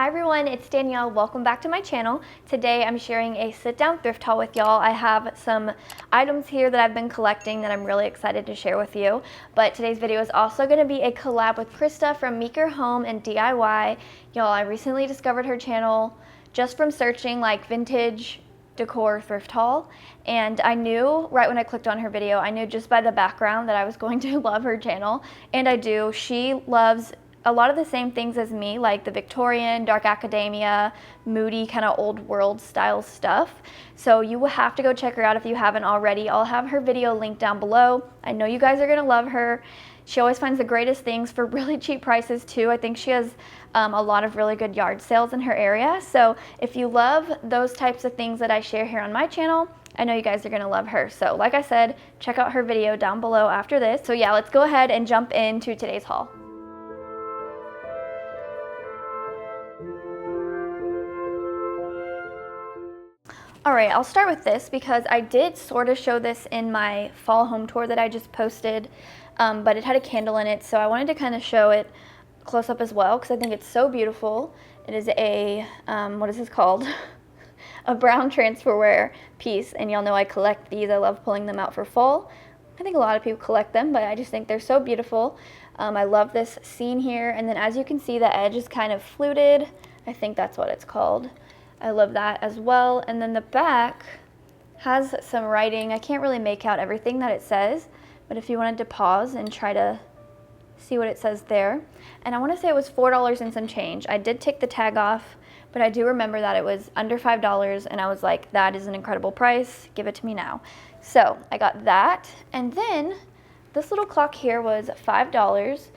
Hi everyone, it's Danielle. Welcome back to my channel. Today I'm sharing a sit-down thrift haul with y'all. I have some items here that I've been collecting that I'm really excited to share with you. But today's video is also going to be a collab with Krista from Meeker Home and DIY. Y'all, I recently discovered her channel just from searching like vintage decor thrift haul, and I knew right when I clicked on her video, I knew just by the background that I was going to love her channel, and I do. She loves a lot of the same things as me, like the Victorian, dark academia, moody kind of old world style stuff. So you will have to go check her out if you haven't already. I'll have her video linked down below. I know you guys are gonna love her. She always finds the greatest things for really cheap prices too. I think she has a lot of really good yard sales in her area. So if you love those types of things that I share here on my channel, I know you guys are gonna love her. So like I said, check out her video down below after this. So yeah, let's go ahead and jump into today's haul. All right, I'll start with this because I did sort of show this in my fall home tour that I just posted, but it had a candle in it, so I wanted to kind of show it close up as well because I think it's so beautiful. It is a, what is this called? A brown transferware piece, and y'all know I collect these. I love pulling them out for fall. I think a lot of people collect them, but I just think they're so beautiful. I love this scene here, and then as you can see, the edge is kind of fluted. I think that's what it's called. I love that as well. And then the back has some writing. I can't really make out everything that it says, but if you wanted to pause and try to see what it says there. And I want to say it was $4 and some change. I did take the tag off, but I do remember that it was under $5, and I was like, that is an incredible price. Give it to me now. So I got that. And then this little clock here was $5.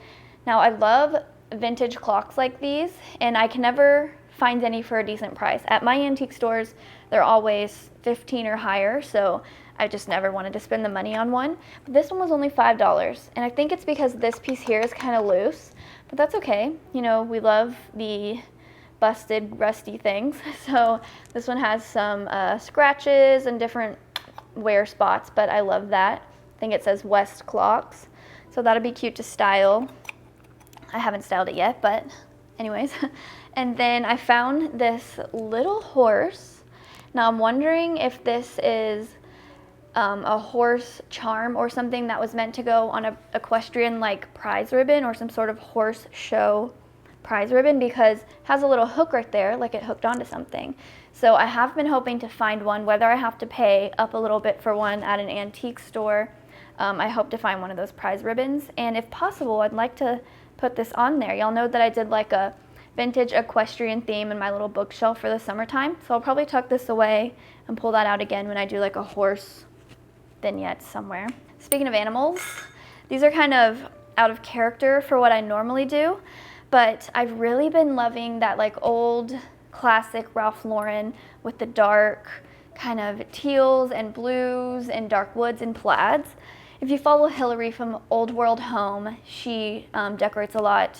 Now I love vintage clocks like these, and I can never find any for a decent price. At my antique stores, they're always $15 or higher, so I just never wanted to spend the money on one. But this one was only $5, and I think it's because this piece here is kind of loose, but that's okay. You know, we love the busted, rusty things. So this one has some scratches and different wear spots, but I love that. I think it says West Clocks, so that'll be cute to style. I haven't styled it yet, but anyways. And then I found this little horse. Now I'm wondering if this is a horse charm or something that was meant to go on a equestrian like prize ribbon or some sort of horse show prize ribbon, because it has a little hook right there, like it hooked onto something. So I have been hoping to find one, whether I have to pay up a little bit for one at an antique store. I hope to find one of those prize ribbons, and if possible, I'd like to put this on there. Y'all know that I did like a vintage equestrian theme in my little bookshelf for the summertime, so I'll probably tuck this away and pull that out again when I do like a horse vignette somewhere. Speaking of animals, these are kind of out of character for what I normally do, but I've really been loving that like old classic Ralph Lauren with the dark kind of teals and blues and dark woods and plaids. If you follow Hillary from Old World Home, she decorates a lot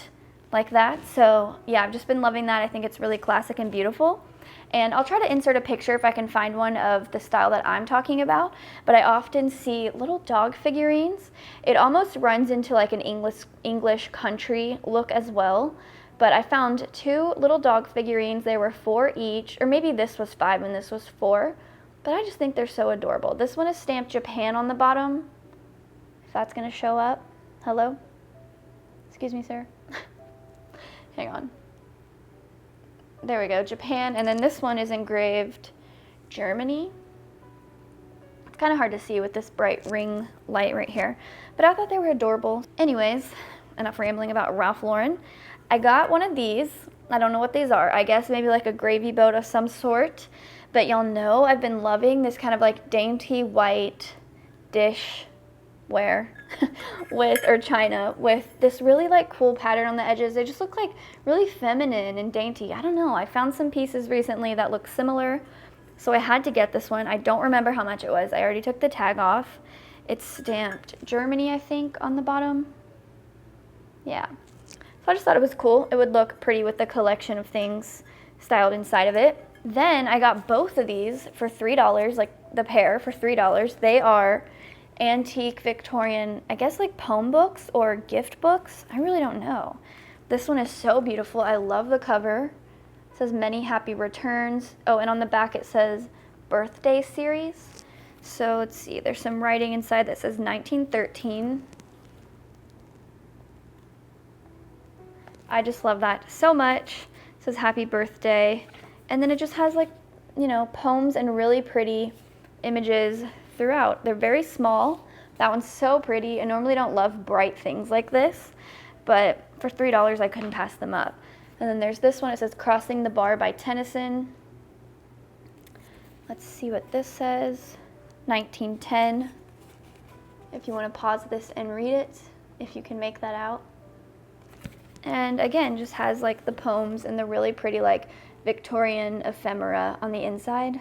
like that. So yeah, I've just been loving that. I think it's really classic and beautiful. And I'll try to insert a picture if I can find one of the style that I'm talking about. But I often see little dog figurines. It almost runs into like an English country look as well. But I found two little dog figurines. They were $4 each, or maybe this was $5 and this was $4. But I just think they're so adorable. This one is stamped Japan on the bottom. If that's gonna show up. Hello? Excuse me, sir. Hang on. There we go, Japan. And then this one is engraved Germany. It's kind of hard to see with this bright ring light right here, but I thought they were adorable. Anyways, enough rambling about Ralph Lauren. I got one of these. I don't know what these are. I guess maybe like a gravy boat of some sort, but y'all know I've been loving this kind of like dainty white dish ware or china with this really like cool pattern on the edges. They just look like really feminine and dainty. I don't know. I found some pieces recently that look similar, so I had to get this one. I don't remember how much it was. I already took the tag off. It's stamped Germany, I think, on the bottom. Yeah. So I just thought it was cool. It would look pretty with the collection of things styled inside of it. Then I got both of these for $3, like the pair for $3. They are antique Victorian, I guess like poem books or gift books. I really don't know. This one is so beautiful. I love the cover. It says many happy returns. Oh, and on the back it says birthday series. So let's see, there's some writing inside that says 1913. I just love that so much. It says happy birthday. And then it just has like, you know, poems and really pretty images throughout. They're very small. That one's so pretty. I normally don't love bright things like this, but for $3 I couldn't pass them up. And then there's this one. It says Crossing the Bar by Tennyson. Let's see what this says. 1910. If you want to pause this and read it, if you can make that out. And again, just has like the poems and the really pretty like Victorian ephemera on the inside.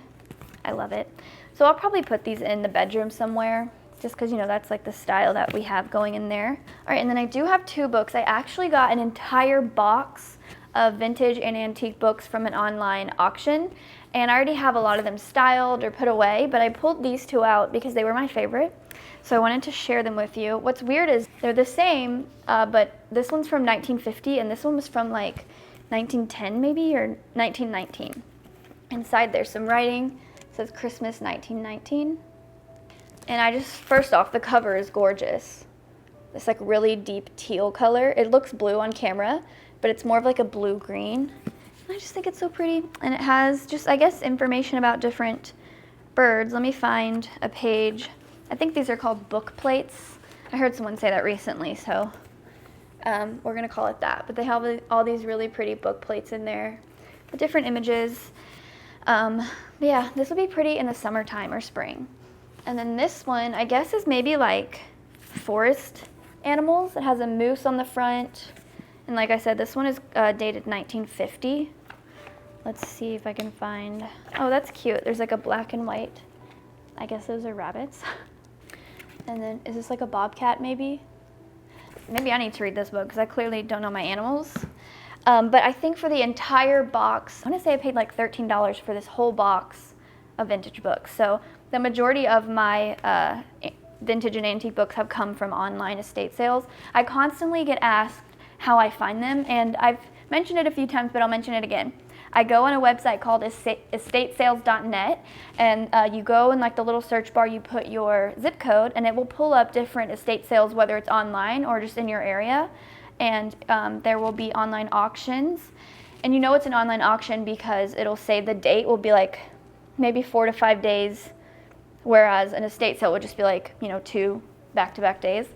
I love it. So I'll probably put these in the bedroom somewhere, just because, you know, that's like the style that we have going in there. All right, and then I do have 2 books. I actually got an entire box of vintage and antique books from an online auction, and I already have a lot of them styled or put away, but I pulled these 2 out because they were my favorite. So I wanted to share them with you. What's weird is they're the same, but this one's from 1950 and this one was from like 1910 maybe, or 1919. Inside there's some writing. It says Christmas 1919. And I just, first off, the cover is gorgeous. This like really deep teal color. It looks blue on camera, but it's more of like a blue-green. I just think it's so pretty. And it has just, I guess, information about different birds. Let me find a page. I think these are called book plates. I heard someone say that recently, so we're gonna call it that. But they have all these really pretty book plates in there with different images. But yeah, this would be pretty in the summertime or spring. And then this one, I guess, is maybe like forest animals. It has a moose on the front. And like I said, this one is dated 1950. Let's see if I can find, oh, that's cute. There's like a black and white. I guess those are rabbits. And then, is this like a bobcat maybe? Maybe I need to read this book because I clearly don't know my animals. But I think for the entire box, I want to say I paid like $13 for this whole box of vintage books. So the majority of my vintage and antique books have come from online estate sales. I constantly get asked how I find them, and I've mentioned it a few times, but I'll mention it again. I go on a website called estatesales.net, and you go in like the little search bar, you put your zip code, and it will pull up different estate sales, whether it's online or just in your area. And there will be online auctions. And you know it's an online auction because it'll say the date will be like maybe 4 to 5 days, whereas an estate sale would just be like, you know, 2 back-to-back days.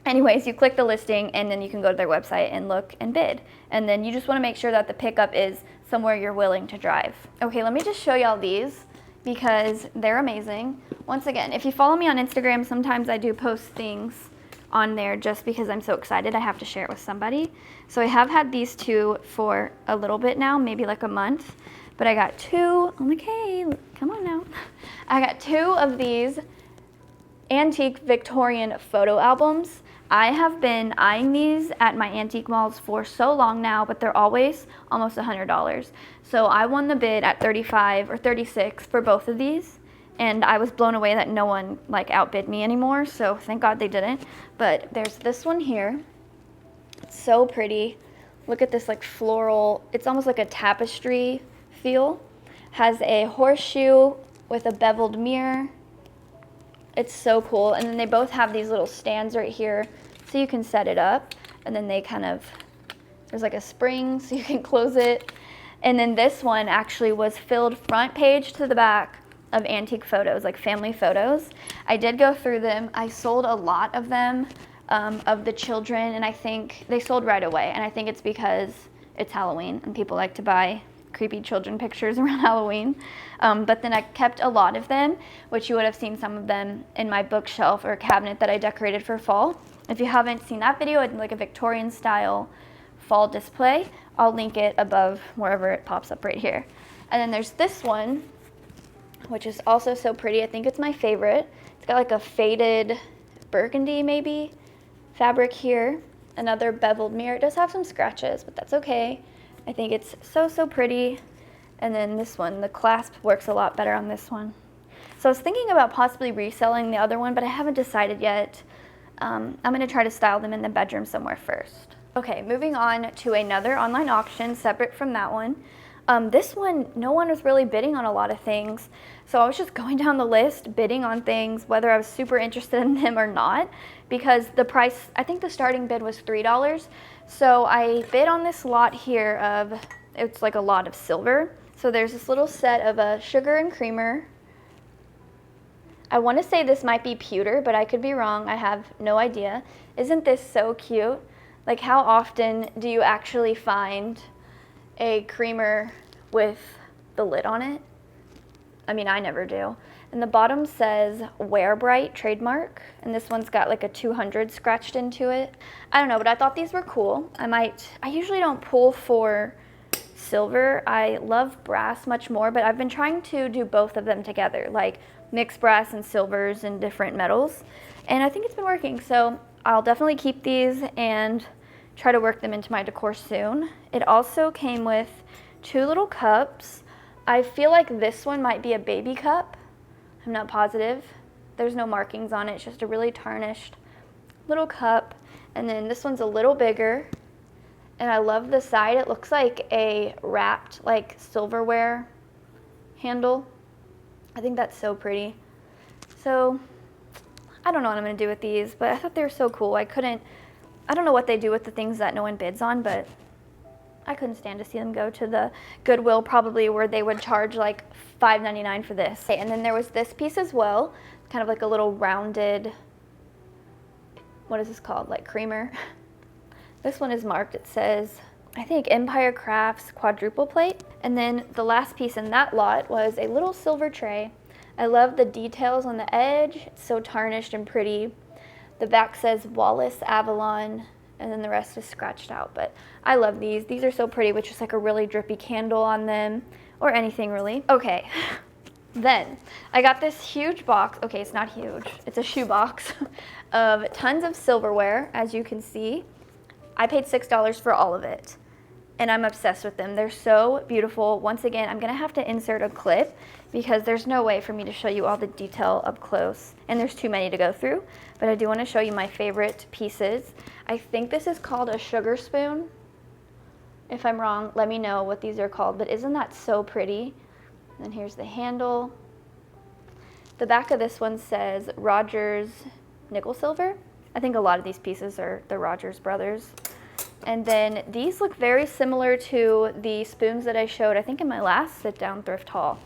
Anyways, you click the listing and then you can go to their website and look and bid. And then you just want to make sure that the pickup is somewhere you're willing to drive. Okay, let me just show y'all these because they're amazing. Once again, if you follow me on Instagram, sometimes I do post things on there just because I'm so excited I have to share it with somebody. So I have had these 2 for a little bit now, maybe like a month, but I got 2, I'm like, hey, come on now. I got 2 of these antique Victorian photo albums. I have been eyeing these at my antique malls for so long now, but they're always almost $100. So I won the bid at $35 or $36 for both of these. And I was blown away that no one like outbid me anymore, so thank God they didn't. But there's this one here. It's so pretty. Look at this like floral, it's almost like a tapestry feel. Has a horseshoe with a beveled mirror. It's so cool. And then they both have these little stands right here so you can set it up. And then they kind of, there's like a spring so you can close it. And then this one actually was filled front page to the back of antique photos, like family photos. I did go through them. I sold a lot of them, of the children, and I think they sold right away. And I think it's because it's Halloween and people like to buy creepy children pictures around Halloween. But then I kept a lot of them, which you would have seen some of them in my bookshelf or cabinet that I decorated for fall. If you haven't seen that video, it's like a Victorian style fall display. I'll link it above wherever it pops up right here. And then there's this one, which is also so pretty. I think it's my favorite. It's got like a faded burgundy maybe fabric here. Another beveled mirror. It does have some scratches, but that's okay. I think it's so, so pretty. And then this one, the clasp works a lot better on this one. So I was thinking about possibly reselling the other one, but I haven't decided yet. I'm gonna try to style them in the bedroom somewhere first. Okay, moving on to another online auction separate from that one. This one, no one was really bidding on a lot of things. So I was just going down the list, bidding on things, whether I was super interested in them or not, because the price, I think the starting bid was $3. So I bid on this lot here of, it's like a lot of silver. So there's this little set of a sugar and creamer. I want to say this might be pewter, but I could be wrong. I have no idea. Isn't this so cute? Like, how often do you actually find a creamer with the lid on it? I mean, I never do. And the bottom says Wear Bright trademark, and this one's got like a 200 scratched into it. I don't know, but I thought these were cool. I usually don't pull for silver. I love brass much more, but I've been trying to do both of them together, like mix brass and silvers and different metals, and I think it's been working. So I'll definitely keep these and try to work them into my decor soon. It also came with 2 little cups. I feel like this one might be a baby cup. I'm not positive. There's no markings on it. It's just a really tarnished little cup. And then this one's a little bigger. And I love the side. It looks like a wrapped like silverware handle. I think that's so pretty. So I don't know what I'm gonna do with these, but I thought they were so cool. I don't know what they do with the things that no one bids on, but I couldn't stand to see them go to the Goodwill probably, where they would charge like $5.99 for this. And then there was this piece as well, kind of like a little rounded, what is this called, like creamer. This one is marked, it says, I think Empire Crafts quadruple plate. And then the last piece in that lot was a little silver tray. I love the details on the edge. It's so tarnished and pretty. The back says Wallace Avalon, and then the rest is scratched out. But I love these. These are so pretty with just like a really drippy candle on them, or anything really. Okay, then I got this huge box. Okay, it's not huge. It's a shoe box of tons of silverware, as you can see. I paid $6 for all of it, and I'm obsessed with them. They're so beautiful. Once again, I'm gonna have to insert a clip because there's no way for me to show you all the detail up close, and there's too many to go through, but I do wanna show you my favorite pieces. I think this is called a sugar spoon. If I'm wrong, let me know what these are called, but isn't that so pretty? And here's the handle. The back of this one says Rogers Nickel Silver. I think a lot of these pieces are the Rogers brothers. And then these look very similar to the spoons that I showed, I think in my last sit down thrift haul.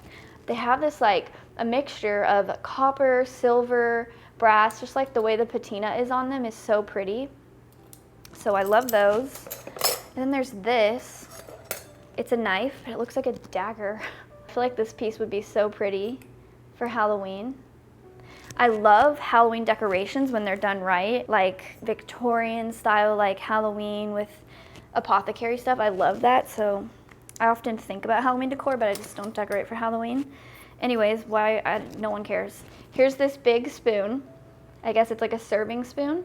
They have this like a mixture of copper, silver, brass, just like the way the patina is on them is so pretty. So I love those. And then there's this. It's a knife, but it looks like a dagger. I feel like this piece would be so pretty for Halloween. I love Halloween decorations when they're done right, like Victorian style, like Halloween with apothecary stuff. I love that, so I often think about Halloween decor, but I just don't decorate for Halloween. Anyways, no one cares. Here's this big spoon. I guess it's like a serving spoon.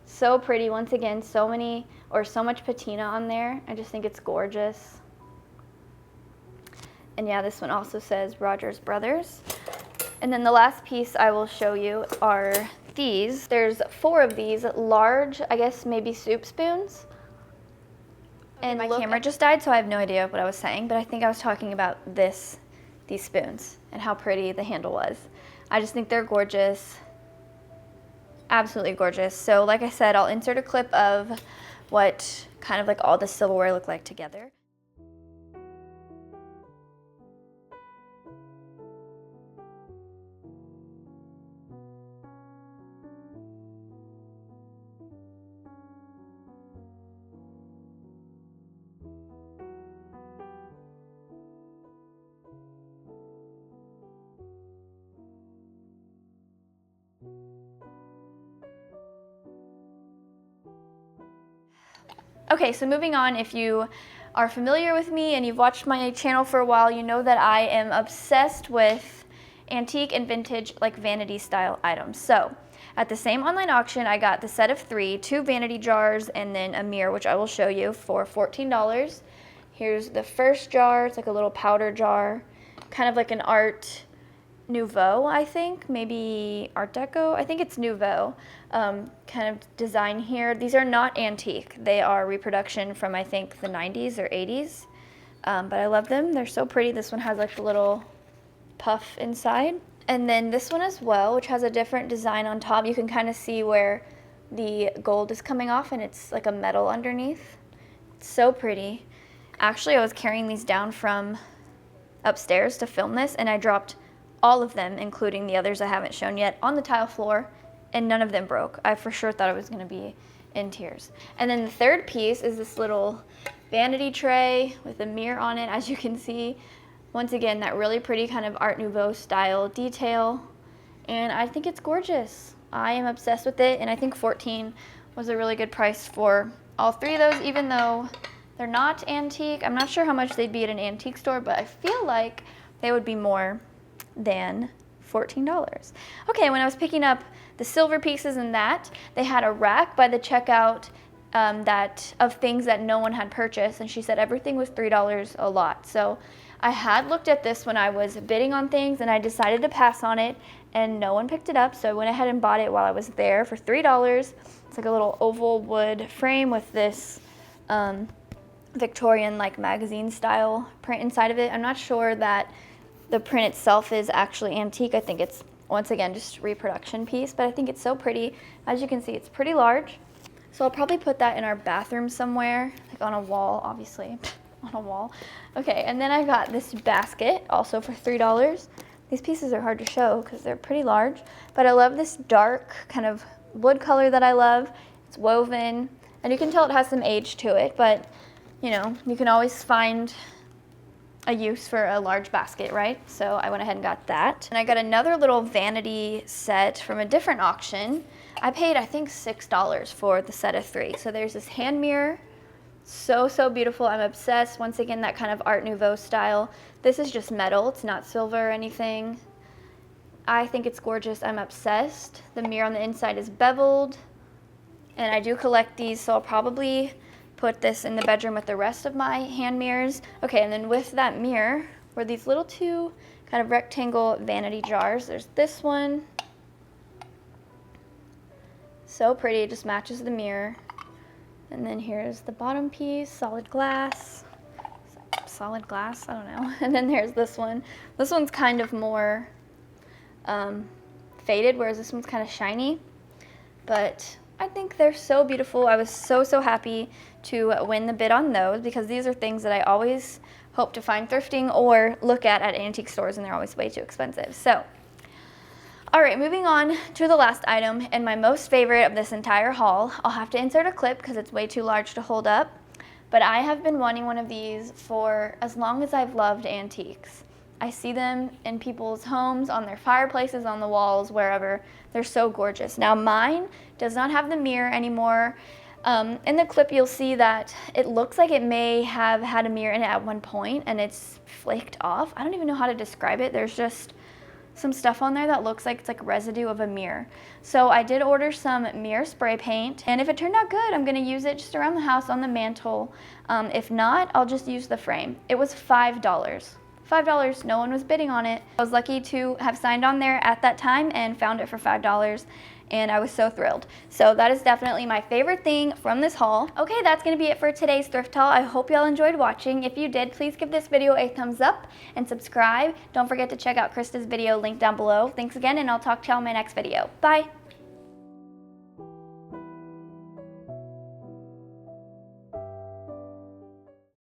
So pretty, once again, so much patina on there. I just think it's gorgeous. And yeah, this one also says Rogers Brothers. And then the last piece I will show you are these. There's 4 of these large, I guess maybe soup spoons. And my camera just died, so I have no idea what I was saying, but I think I was talking about these spoons and how pretty the handle was. I just think they're gorgeous. Absolutely gorgeous. So like I said, I'll insert a clip of what kind of like all the silverware look like together. Okay, so moving on, if you are familiar with me and you've watched my channel for a while, you know that I am obsessed with antique and vintage, like vanity style items. So at the same online auction, I got the set of 3, 2 vanity jars and then a mirror, which I will show you, for $14. Here's the first jar. It's like a little powder jar, kind of like an Art Nouveau, I think, maybe Art Deco. I think it's Nouveau kind of design here. These are not antique. They are reproduction from, I think, the 90s or 80s. But I love them. They're so pretty. This one has like a little puff inside. And then this one as well, which has a different design on top. You can kind of see where the gold is coming off and it's like a metal underneath. It's so pretty. Actually, I was carrying these down from upstairs to film this, and I dropped all of them, including the others I haven't shown yet, on the tile floor, and none of them broke. I for sure thought I was gonna be in tears. And then the third piece is this little vanity tray with a mirror on it, as you can see. Once again, that really pretty kind of Art Nouveau style detail, and I think it's gorgeous. I am obsessed with it, and I think $14 was a really good price for all three of those, even though they're not antique. I'm not sure how much they'd be at an antique store, but I feel like they would be more than $14. Okay, when I was picking up the silver pieces and that, they had a rack by the checkout that of things that no one had purchased, and she said everything was $3 a lot. So I had looked at this when I was bidding on things, and I decided to pass on it, and no one picked it up, so I went ahead and bought it while I was there for $3. It's like a little oval wood frame with this Victorian like magazine style print inside of it. I'm not sure that the print itself is actually antique. I think it's, once again, just reproduction piece, but I think it's so pretty. As you can see, it's pretty large. So I'll probably put that in our bathroom somewhere, like on a wall, obviously, on a wall. Okay, and then I got this basket, also for $3. These pieces are hard to show because they're pretty large, but I love this dark kind of wood color that I love. It's woven, and you can tell it has some age to it, but you know, you can always find a use for a large basket, right? So I went ahead and got that. And I got another little vanity set from a different auction. I paid, I think, $6 for the set of 3. So there's this hand mirror. So, so beautiful. I'm obsessed. Once again, that kind of Art Nouveau style. This is just metal. It's not silver or anything. I think it's gorgeous. I'm obsessed. The mirror on the inside is beveled. And I do collect these, so I'll probably put this in the bedroom with the rest of my hand mirrors. Okay, and then with that mirror were these little 2 kind of rectangle vanity jars. There's this one. So pretty, it just matches the mirror. And then here's the bottom piece, solid glass. Solid glass, I don't know. And then there's this one. This one's kind of more faded, whereas this one's kind of shiny. But I think they're so beautiful. I was so, so happy to win the bid on those because these are things that I always hope to find thrifting or look at antique stores, and they're always way too expensive. So, all right, moving on to the last item and my most favorite of this entire haul. I'll have to insert a clip because it's way too large to hold up, but I have been wanting one of these for as long as I've loved antiques. I see them in people's homes, on their fireplaces, on the walls, wherever. They're so gorgeous. Now mine does not have the mirror anymore. In the clip you'll see that it looks like it may have had a mirror in it at one point and it's flaked off. I don't even know how to describe it. There's just some stuff on there that looks like it's like residue of a mirror. So I did order some mirror spray paint, and if it turned out good, I'm gonna use it just around the house on the mantle. If not, I'll just use the frame. It was $5. $5, no one was bidding on it. I was lucky to have signed on there at that time and found it for $5, and I was so thrilled. So that is definitely my favorite thing from this haul. Okay, that's gonna be it for today's thrift haul. I hope y'all enjoyed watching. If you did, please give this video a thumbs up and subscribe. Don't forget to check out Krista's video linked down below. Thanks again, and I'll talk to y'all in my next video. Bye.